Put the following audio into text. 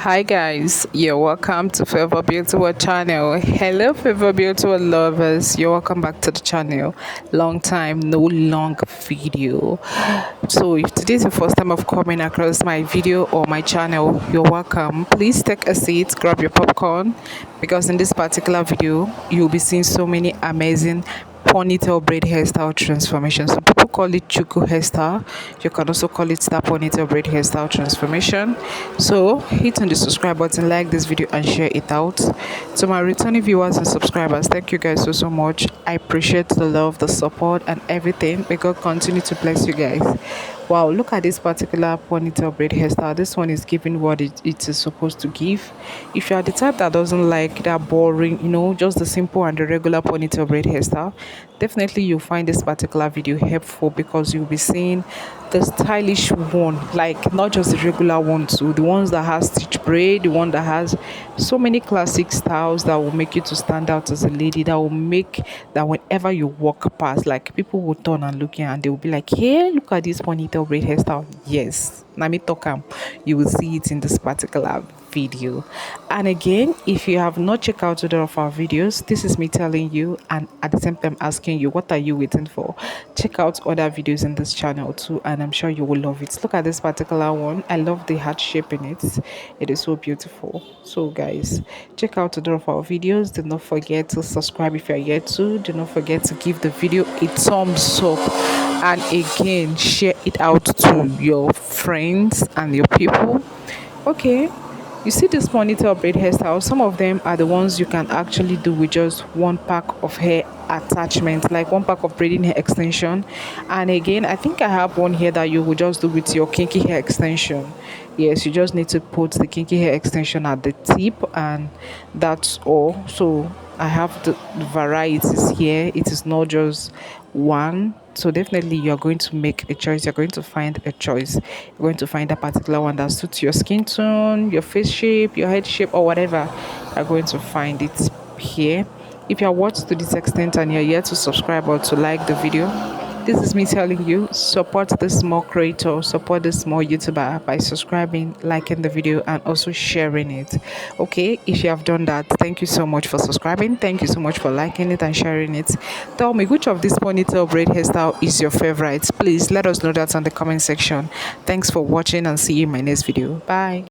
Hi guys, you're welcome to Favor Beauty World channel. Hello Favor Beauty World lovers, you're welcome back to the channel. Long time, no long video. So if today is your first time of coming across my video or my channel, you're welcome. Please take a seat, grab your popcorn, because in this particular video you'll be seeing so many amazing ponytail braid hairstyle transformation. Some people call it chuku hairstyle. You can also call it star ponytail braid hairstyle transformation. So hit on the subscribe button, like this video and share it out. To my returning viewers and subscribers, thank you guys so much. I appreciate the love, the support and everything. May God continue to bless you guys. Wow, look at this particular ponytail braid hairstyle. This one is giving what it is supposed to give. If you are the type that doesn't like that boring, just the simple and the regular ponytail braid hairstyle, definitely you'll find this particular video helpful, because you'll be seeing the stylish one, like not just the regular one too, the ones that has stitch braid, the one that has so many classic styles that will make you to stand out as a lady, that will make that whenever you walk past, like people will turn and look in and they will be like, hey, look at this ponytail braid hairstyle. Yes, Nami Tokam, you will see it in this particular video. And again, if you have not checked out other of our videos, this is me telling you and at the same time asking you, what are you waiting for? Check out other videos in this channel too, and I'm sure you will love it. Look at this particular one. I love the heart shape in it. It is so beautiful. So guys, check out other of our videos. Do not forget to subscribe if you're yet to. Do not forget to give the video a thumbs up, and again, share it out to your friends and your people. Okay, you see this ponytail braid hairstyle, some of them are the ones you can actually do with just one pack of hair attachment, like one pack of braiding hair extension. And again, I think I have one here that you will just do with your kinky hair extension. Yes, you just need to put the kinky hair extension at the tip, and that's all. So I have the varieties here. It is not just one. So definitely you're going to make a choice. You're going to find a choice. You're going to find a particular one that suits your skin tone, your face shape, your head shape, or whatever. You're going to find it here. If you are watched to this extent and you're yet to subscribe or to like the video, this is me telling you, support this small creator, support this small YouTuber by subscribing, liking the video, and also sharing it. Okay, if you have done that, thank you so much for subscribing. Thank you so much for liking it and sharing it. Tell me which of this ponytail braid hairstyle is your favorite. Please let us know that on the comment section. Thanks for watching and see you in my next video. Bye.